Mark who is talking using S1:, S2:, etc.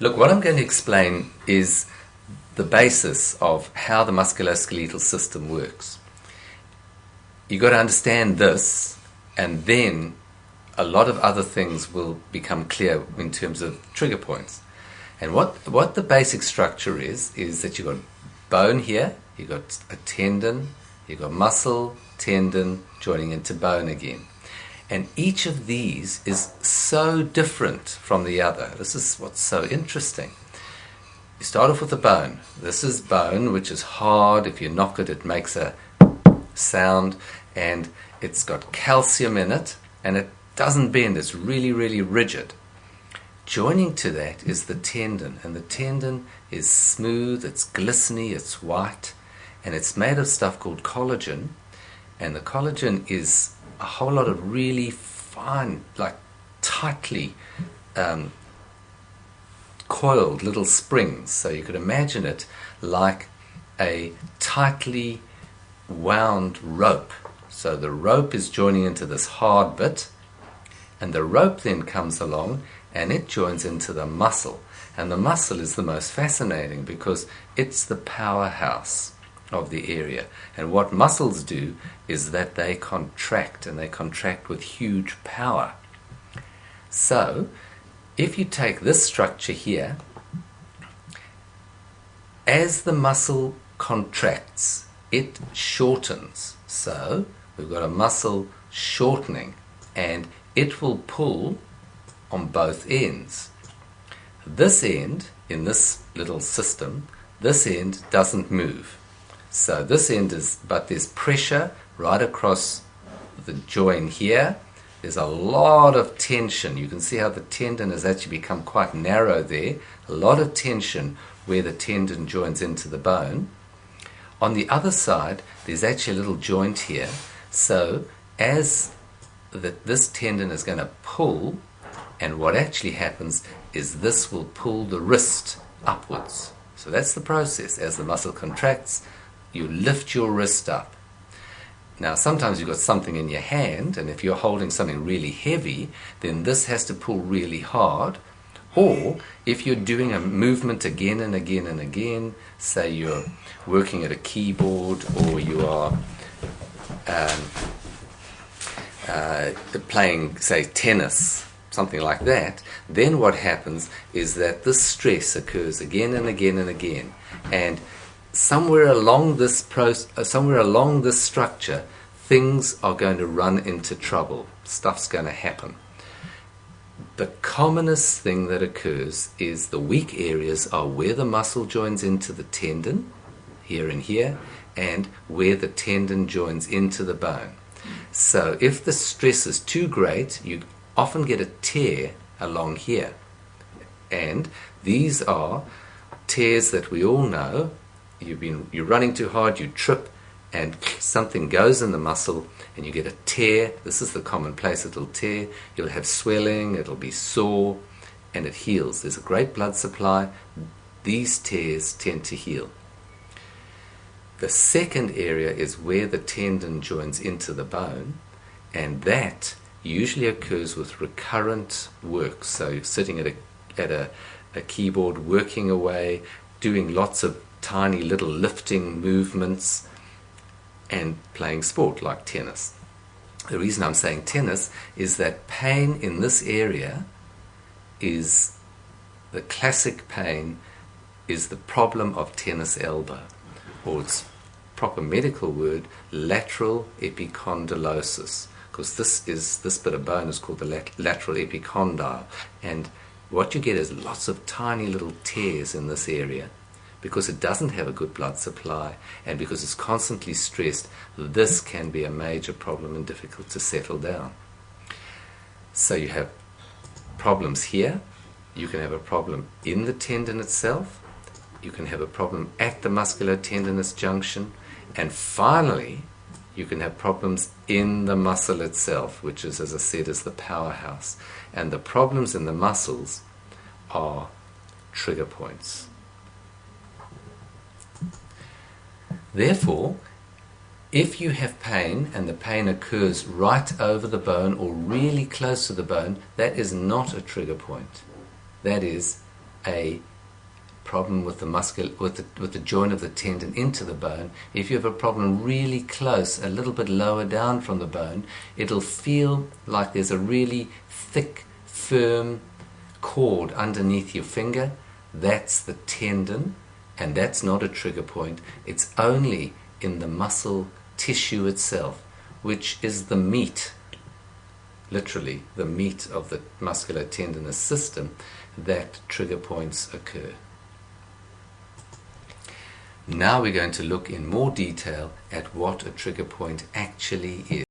S1: Look, what I'm going to explain is the basis of how the musculoskeletal system works. You've got to understand this, and then a lot of other things will become clear in terms of trigger points. And what the basic structure is that you've got bone here, you've got a tendon, you've got muscle, tendon, joining into bone again. And each of these is so different from the other. This is what's so interesting. You start off with the bone. This is bone, which is hard. If you knock it, it makes a sound, and it's got calcium in it, and it doesn't bend. It's really, really rigid. Joining to that is the tendon, and the tendon is smooth, it's glistening, it's white, and it's made of stuff called collagen, and the collagen is a whole lot of really fine, like tightly coiled little springs. So you could imagine it like a tightly wound rope. So the rope is joining into this hard bit, and the rope then comes along and it joins into the muscle. And the muscle is the most fascinating because it's the powerhouse of the area. And what muscles do is that they contract, and they contract with huge power. So if you take this structure here, as the muscle contracts, it shortens. So we've got a muscle shortening, and it will pull on both ends. This end, in this little system, this end doesn't move. So this end is, but there's pressure right across the join here. There's a lot of tension. You can see how the tendon has actually become quite narrow there. A lot of tension where the tendon joins into the bone. On the other side, there's actually a little joint here. So as this tendon is going to pull, and what actually happens is this will pull the wrist upwards. So that's the process. As the muscle contracts, you lift your wrist up. Now sometimes you've got something in your hand, and if you're holding something really heavy, then this has to pull really hard. Or if you're doing a movement again and again and again, say you're working at a keyboard, or you are playing, say, tennis, something like that, then what happens is that this stress occurs again and again and again, and somewhere along this structure, things are going to run into trouble. Stuff's going to happen. The commonest thing that occurs is the weak areas are where the muscle joins into the tendon, here and here, and where the tendon joins into the bone. So if the stress is too great, you often get a tear along here. And these are tears that we all know. You're running too hard, you trip, and something goes in the muscle, and you get a tear. This is the commonplace little tear. You'll have swelling, it'll be sore, and it heals. There's a great blood supply. These tears tend to heal. The second area is where the tendon joins into the bone, and that usually occurs with recurrent work. So you're sitting at a keyboard, working away, doing lots of tiny little lifting movements, and playing sport like tennis. The reason I'm saying tennis is that pain in this area is the classic pain, is the problem of tennis elbow, or its proper medical word, lateral epicondylosis, because this bit of bone is called the lateral epicondyle, and what you get is lots of tiny little tears in this area. Because it doesn't have a good blood supply, and because it's constantly stressed, this can be a major problem and difficult to settle down. So you have problems here, you can have a problem in the tendon itself, you can have a problem at the musculotendinous junction, and finally you can have problems in the muscle itself, which is, as I said, is the powerhouse. And the problems in the muscles are trigger points. Therefore, if you have pain and the pain occurs right over the bone or really close to the bone, that is not a trigger point. That is a problem with the joint of the tendon into the bone, if you have a problem really close, a little bit lower down from the bone, it'll feel like there's a really thick, firm cord underneath your finger. That's the tendon, and that's not a trigger point. It's only in the muscle tissue itself, which is the meat, literally the meat of the muscular tendinous system, that trigger points occur. Now we're going to look in more detail at what a trigger point actually is.